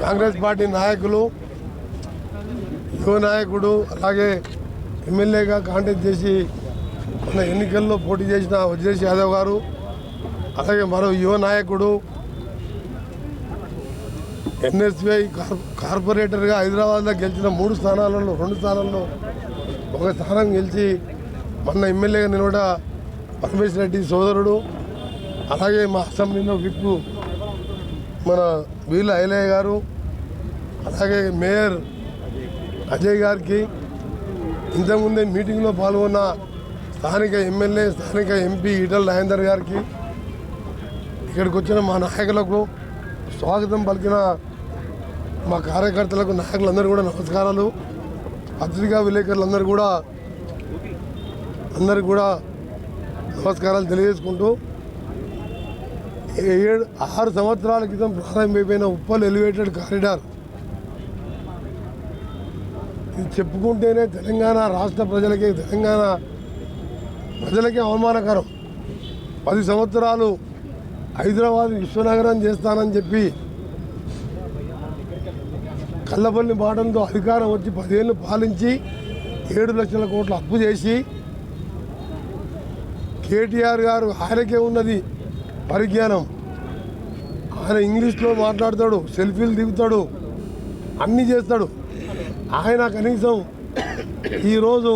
Congress party నాయకులు, యువ నాయకుడు, అలాగే ఎమ్మెల్యేగా కాంటెస్ట్ చేసి మన ఎన్నికల్లో పోటీ చేసిన వజ్రేష్ యాదవ్ గారు, అలాగే మరో యువ నాయకుడు ఎన్ఎస్బిఐ కార్పొరేటర్గా హైదరాబాద్లో గెలిచిన 3 స్థానాలలో 2 స్థానాల్లో 1 స్థానం గెలిచి మొన్న ఎమ్మెల్యేగా నిలబడ పరమేశ్వర్ రెడ్డి సోదరుడు, అలాగే మా అసెంబ్లీలో విప్పు మన వీళ్ళ ఐలయ్య గారు, అలాగే మేయర్ అజయ్ గారికి, ఇంతకుముందే మీటింగ్లో పాల్గొన్న స్థానిక ఎమ్మెల్యే, స్థానిక ఎంపీ ఈటల రాజేందర్ గారికి, ఇక్కడికి వచ్చిన మా నాయకులకు స్వాగతం పలికిన మా కార్యకర్తలకు, నాయకులందరూ కూడా నమస్కారాలు. పత్రికా విలేకరులందరూ కూడా నమస్కారాలు తెలియజేసుకుంటూ 6 సంవత్సరాల క్రితం ప్రారంభమైపోయిన ఉప్పల్ ఎలివేటెడ్ కారిడార్ ఇది చెప్పుకుంటేనే తెలంగాణ రాష్ట్ర ప్రజలకే, తెలంగాణ ప్రజలకే అవమానకరం. 10 సంవత్సరాలు హైదరాబాద్ విశ్వనగరం చేస్తానని చెప్పి కల్లపల్లి మాటంతో అధికారం వచ్చి 10 ఏళ్ళు పాలించి 7 లక్షల కోట్ల అప్పు చేసి కేటీఆర్ గారు ఆయనకే ఉన్నది పరిజ్ఞానం. ఆయన ఇంగ్లీష్లో మాట్లాడతాడు, సెల్ఫీలు దిగుతాడు, అన్నీ చేస్తాడు. ఆయన కనీసం ఈరోజు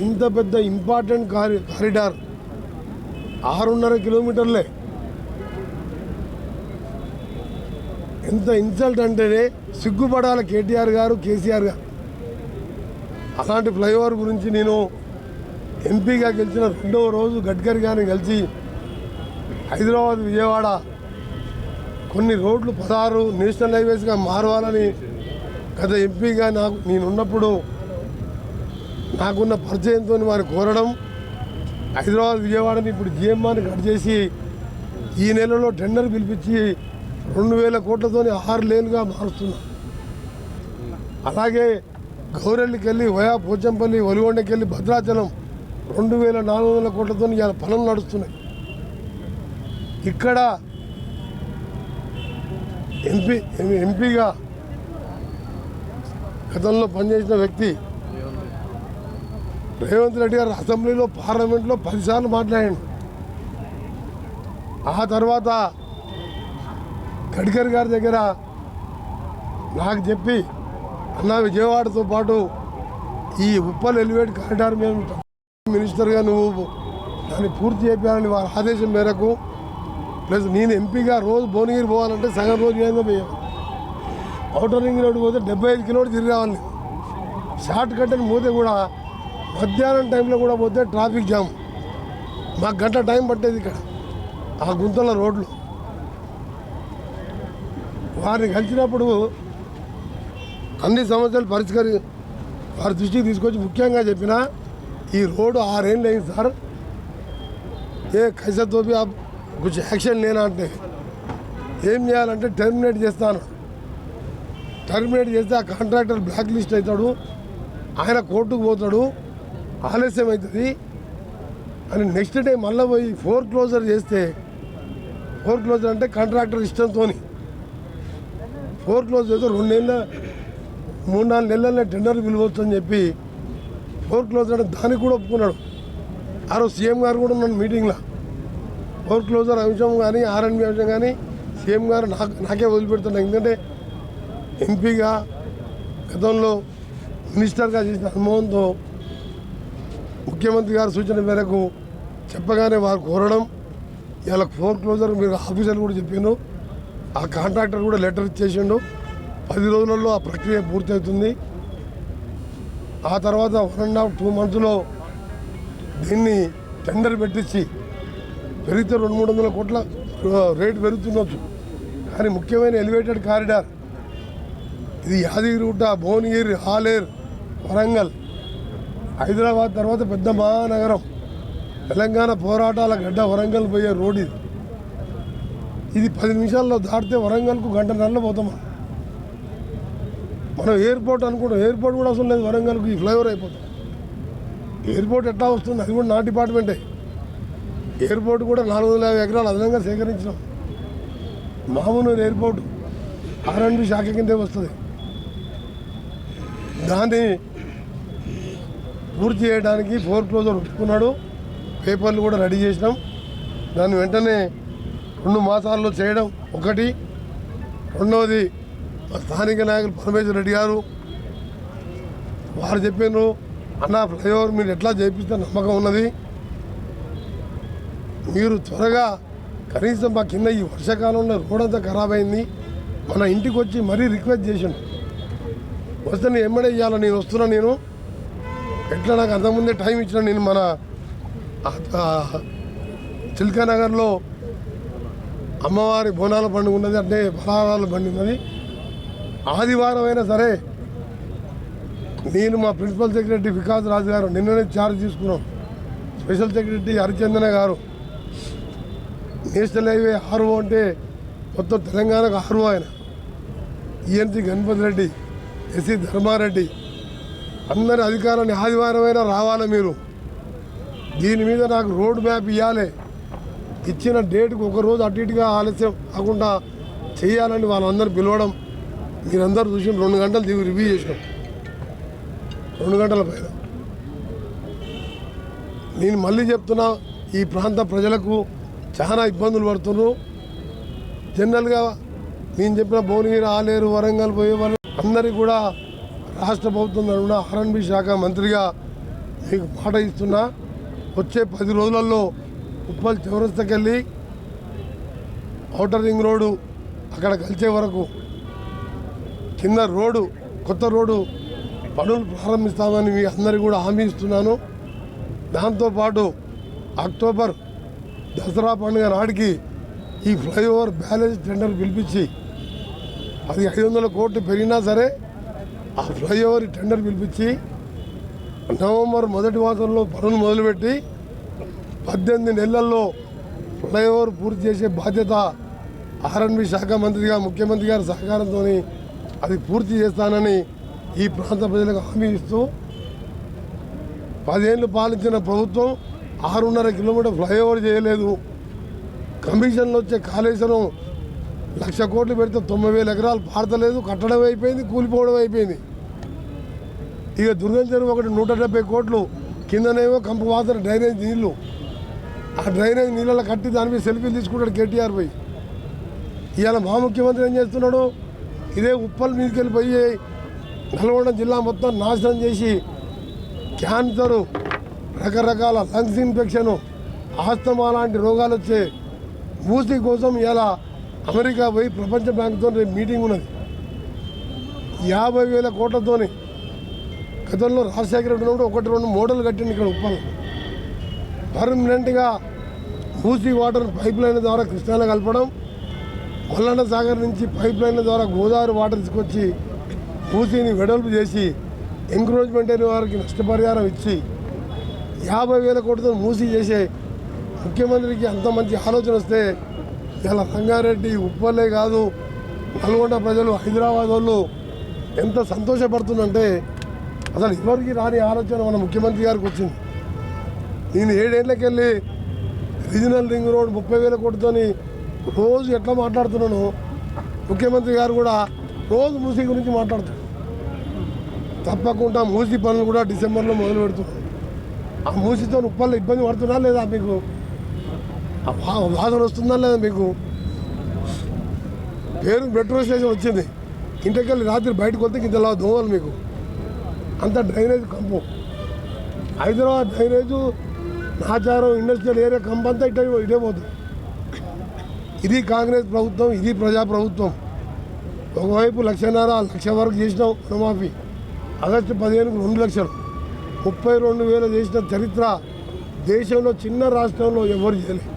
ఇంత పెద్ద ఇంపార్టెంట్ కారిడార్ 6.5 కిలోమీటర్లే, ఎంత ఇన్సల్ట్ అంటేనే సిగ్గుపడాలి కేటీఆర్ గారు, కేసీఆర్ గారు. అలాంటి ఫ్లైఓవర్ గురించి నేను ఎంపీగా గెలిచిన 2వ రోజు గడ్కరీ గారిని కలిసి హైదరాబాద్ విజయవాడ కొన్ని రోడ్లు 16 నేషనల్ హైవేస్గా మారవాలని గత ఎంపీగా నేనున్నప్పుడు నాకున్న పరిచయంతో వారిని కోరడం, హైదరాబాద్ విజయవాడని ఇప్పుడు జిఎంఆర్ని కట్ చేసి ఈ నెలలో టెండర్ పిలిపించి 2,000 కోట్లతో 6 లేన్గా మారుస్తున్నాం. అలాగే గౌరెల్లికి వెళ్ళి వయా పోచంపల్లి, ఒలిగొండకి వెళ్ళి భద్రాచలం 2,400 కోట్లతో ఇవాళ పనులు నడుస్తున్నాయి. ఇక్కడ ఎంపీగా గతంలో పనిచేసిన వ్యక్తి రేవంత్ రెడ్డి గారు అసెంబ్లీలో, పార్లమెంట్లో 10 సార్లు మాట్లాడాడు. ఆ తర్వాత గడ్కరీ గారి దగ్గర నాకు చెప్పి, అన్న విజయవాడతో పాటు ఈ ఉప్పల్ ఎలివేట్ కారిడార్ మేము మినిస్టర్గా నువ్వు దాన్ని పూర్తి చేయాలని వారి ఆదేశం మేరకు, ప్లస్ నేను ఎంపీగా రోజు భువనగిరి పోవాలంటే సగం రోజు ఏదో పోయాను. అవుటర్ రింగ్ రోడ్డు పోతే 75 కిలోమీటర్లు తిరిగి రావాలి. షార్ట్ కట్ అని పోతే కూడా మధ్యాహ్నం టైంలో కూడా పోతే ట్రాఫిక్ జామ్, మాకు 1 గంట టైం పట్టేది ఇక్కడ ఆ గుంతల రోడ్లు. వారిని కలిసినప్పుడు అన్ని సమస్యలు వారి దృష్టికి తీసుకొచ్చి ముఖ్యంగా చెప్పిన, ఈ రోడ్డు 6 ఏళ్ళు అయింది సార్, ఏ కైసతో కొంచెం యాక్షన్ లేనా అంటే ఏం చేయాలంటే టర్మినేట్ చేస్తాను. టర్మినేట్ చేస్తే ఆ కాంట్రాక్టర్ బ్లాక్ లిస్ట్ అవుతాడు, ఆయన కోర్టుకు పోతాడు, ఆలస్యం అవుతుంది అని నెక్స్ట్ డే మళ్ళీ పోయి ఫోర్ క్లోజర్ చేస్తే, ఫోర్ క్లోజర్ అంటే కాంట్రాక్టర్ ఇష్టంతో ఫోర్ క్లోజ్ చేస్తే 3-4 నెలలనే టెండర్ పిలవచ్చు అని చెప్పి ఫోర్ క్లోజర్ అంటే దానికి కూడా ఒప్పుకున్నాడు. ఆ రోజు సీఎం గారు కూడా ఉన్నాను మీటింగ్లో. ఫోర్ క్లోజర్ అంశం కానీ ఆర్ఎన్బి అంశం కానీ సీఎం గారు నాకే వదిలిపెడుతున్నాను. ఎందుకంటే ఎంపీగా గతంలో మినిస్టర్గా చేసిన అనుభవంతో ముఖ్యమంత్రి గారి సూచన మేరకు చెప్పగానే వారు కోరడం, ఇలా ఫోర్ క్లోజర్ మీరు ఆఫీసర్లు కూడా చెప్పిండు, ఆ కాంట్రాక్టర్ కూడా లెటర్ ఇచ్చేసిండు. 10 రోజులలో ఆ ప్రక్రియ పూర్తవుతుంది. ఆ తర్వాత 1.5-2 మంత్స్లో దీన్ని టెండర్ పెట్టించి పెరిగితే 200-300 కోట్ల రేటు పెరుగుతుండొచ్చు. కానీ ముఖ్యమైన ఎలివేటెడ్ కారిడార్ ఇది యాదగిరిగుట్ట, భువనగిరి, ఆలేరు, వరంగల్, హైదరాబాద్ తర్వాత పెద్ద మహానగరం, తెలంగాణ పోరాటాల గడ్డ వరంగల్ పోయే రోడ్ ఇది. ఇది 10 నిమిషాల్లో దాటితే వరంగల్కు 1.5 గంటల్లో పోతాం. మనం ఎయిర్పోర్ట్ అనుకుంటాం, ఎయిర్పోర్ట్ కూడా అవసరం లేదు వరంగల్కు, ఈ ఫ్లైఓవర్ అయిపోతాం. ఎయిర్పోర్ట్ ఎట్లా వస్తుంది, అది కూడా నా డిపార్ట్మెంటే. ఎయిర్పోర్ట్ కూడా 450 ఎకరాలు అదనంగా సేకరించినాం. మామూలు ఎయిర్పోర్ట్ R&B శాఖ కిందే వస్తుంది. దాన్ని పూర్తి చేయడానికి ఫోర్క్లోజర్ ఒప్పుకున్నాడు, పేపర్లు కూడా రెడీ చేసినాం. దాన్ని వెంటనే 2 మాసాల్లో చేయడం ఒకటి. రెండవది స్థానిక నాయకులు పరమేశ్వర రెడ్డి గారు వారు చెప్పినారు, అన్న ఫ్లైఓవర్ మీరు ఎట్లా చేపిస్తే నమ్మకం ఉన్నది, మీరు త్వరగా కనీసం మా కింద ఈ వర్షాకాలంలో రోడ్ అంతా ఖరాబ్ అయింది, మన ఇంటికి వచ్చి మరీ రిక్వెస్ట్ చేసాను, వస్తే నేను ఎమ్మడే ఇవ్వాలి, నేను వస్తున్నా, నేను ఎట్లా నాకు అంతకుముందే టైం ఇచ్చిన, నేను మన చిల్కానగర్లో అమ్మవారి బోనాల పండుగ ఉన్నది, అంటే ఫలాహారాల బండి ఉన్నది, ఆదివారం అయినా సరే నేను మా ప్రిన్సిపల్ సెక్రటరీ వికాస్ రాజు గారు నిన్ననే ఛార్జ్ తీసుకున్నాం, స్పెషల్ సెక్రటరీ హరిచందన గారు, నేషనల్ హైవే ఆర్ఓ అంటే మొత్తం తెలంగాణకు ఆర్ఓ ఆయన, ఈఎన్సీ గణపతి రెడ్డి, ఎస్సీ ధర్మారెడ్డి, అందరి అధికారాన్ని ఆదివారం అయినా రావాలి మీరు, దీని మీద నాకు రోడ్ మ్యాప్ ఇవ్వాలి, ఇచ్చిన డేట్కి ఒకరోజు అటు ఇటుగా ఆలస్యం కాకుండా చేయాలని వాళ్ళందరూ పిలవడం మీరందరూ చూసి 2 గంటలు దిగి రివ్యూ చేసినాం. 2 గంటల పైన నేను మళ్ళీ చెప్తున్నా, ఈ ప్రాంత ప్రజలకు చాలా ఇబ్బందులు పడుతున్నారు. జనరల్గా నేను చెప్పిన భువనగిరి, ఆలేరు, వరంగల్ పోయే వాళ్ళు అందరికీ కూడా రాష్ట్ర ప్రభుత్వం తరఫున R&B శాఖ మంత్రిగా మీకు మాట ఇస్తున్నా, వచ్చే 10 రోజులలో ఉప్పల్ చౌరస్తాకి వెళ్ళి ఔటర్ రింగ్ రోడ్డు అక్కడ కలిసే వరకు కింద రోడ్డు, కొత్త రోడ్డు పనులు ప్రారంభిస్తామని మీ అందరికీ కూడా హామీ ఇస్తున్నాను. దాంతోపాటు అక్టోబర్ దసరా పండుగ నాటికి ఈ ఫ్లైఓవర్ బ్యాలెన్స్ టెండర్ పిలిపించి అది 500 కోట్లు పెరిగినా సరే ఆ ఫ్లైఓవర్ టెండర్ పిలిపించి నవంబర్ మొదటి మాసంలో పనులు మొదలుపెట్టి 18 నెలల్లో ఫ్లైఓవర్ పూర్తి చేసే బాధ్యత R&B శాఖ మంత్రిగా ముఖ్యమంత్రి గారి సహకారంతో అది పూర్తి చేస్తానని ఈ ప్రాంత ప్రజలకు హామీ ఇస్తూ, 10 ఏళ్ళు పాలించిన ప్రభుత్వం 6.5 కిలోమీటర్ ఫ్లైఓవర్ చేయలేదు. కమిషన్లు వచ్చే కాళేశ్వరం 1,00,000 కోట్లు పెడితే 90,000 ఎకరాలు పారతలేదు, కట్టడం అయిపోయింది, కూలిపోవడం అయిపోయింది. ఇక దుర్గం చెరువు ఒకటి 170 కోట్లు, కిందనేమో కంపు వాసన డ్రైనేజ్ నీళ్లు, ఆ డ్రైనేజ్ నీళ్ళలో కట్టి దాని మీద సెల్ఫీలు తీసుకుంటాడు కేటీఆర్ పోయి. ఇవాళ మా ముఖ్యమంత్రి ఏం చేస్తున్నాడు, ఇదే ఉప్పల్ మీదకి వెళ్ళిపోయి నల్గొండ జిల్లా మొత్తం నాశనం చేసి క్యాన్సరు, రకరకాల లంగ్స్ ఇన్ఫెక్షను, ఆస్తమా లాంటి రోగాలు వచ్చే మూసీ కోసం ఇలా అమెరికా పోయి ప్రపంచ బ్యాంకుతో రేపు మీటింగ్ ఉన్నది. 50,000 కోట్లతోని గతంలో రాజశేఖర రెడ్డి ఉన్నప్పుడు 1-2 మోడల్ కట్టింది ఇక్కడ ఉప్పల్. పర్మనెంట్గా మూసీ వాటర్ పైప్ లైన్ ద్వారా కృష్ణాలో కలపడం, మల్లన్న సాగర్ నుంచి పైప్ లైన్ల ద్వారా గోదావరి వాటర్ తీసుకొచ్చి మూసీని వెడల్పు చేసి ఎంక్రోచ్మెంట్ అయిన వారికి నష్టపరిహారం ఇచ్చి 50,000 కోట్లతో మూసీ చేసే ముఖ్యమంత్రికి అంత మంచి ఆలోచన వస్తే ఇలా రంగారెడ్డి, ఉప్పలే కాదు నల్గొండ ప్రజలు, హైదరాబాద్ వాళ్ళు ఎంత సంతోషపడుతుందంటే అసలు ఎవరికి రాని ఆలోచన మన ముఖ్యమంత్రి గారికి వచ్చింది. నేను 7 ఏళ్ళకి వెళ్ళి రీజనల్ రింగ్ రోడ్ 30,000 కోట్లతో రోజు ఎట్లా మాట్లాడుతున్నాను, ముఖ్యమంత్రి గారు కూడా రోజు మూసీ గురించి మాట్లాడుతాడు. తప్పకుండా మూసీ పనులు కూడా డిసెంబర్లో మొదలు పెడుతున్నాం. ఆ మూసీతో ఉప్పల్లో ఇబ్బంది పడుతున్నా లేదా, మీకు వాసన వస్తుందా లేదా, మీకు పేరు మెట్రో స్టేషన్ వచ్చింది, ఇంటికెళ్ళి రాత్రి బయటకు వస్తే ఇంతలా దోమలు, మీకు అంత డ్రైనేజ్ కంపు. Hyderabad drainage Nacharam industrial area కంపు అంతా ఇటే పోతుంది. ఇది కాంగ్రెస్ ప్రభుత్వం, ఇది ప్రజాప్రభుత్వం. ఒకవైపు 1,50,000 వరకు చేసినాం రుణమాఫీ, ఆగస్టు 15కు 2 లక్షలు, 32,000 చేసిన చరిత్ర దేశంలో చిన్న రాష్ట్రంలో ఎవరు చేయలేదు.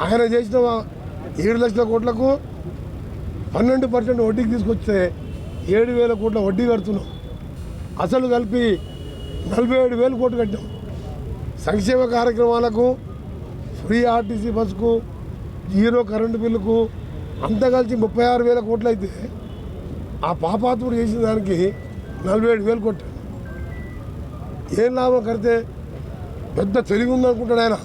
ఆయన చేసిన 7 లక్షల కోట్లకు 12% వడ్డీకి తీసుకొస్తే 7,000 కోట్ల వడ్డీ కడుతున్నాం. అసలు కలిపి 47,000 కోట్లు కట్టాం. సంక్షేమ కార్యక్రమాలకు, ఫ్రీ ఆర్టీసీ బస్సుకు, 0 కరెంటు బిల్లుకు అంతా కలిసి 36,000 కోట్లు అయితే ఆ పాపాత్ముడు చేసిన దానికి 47,000 కొట్టాడు. ఏం లాభం కడితే పెద్ద తెలివి ఉందనుకుంటాడు ఆయన.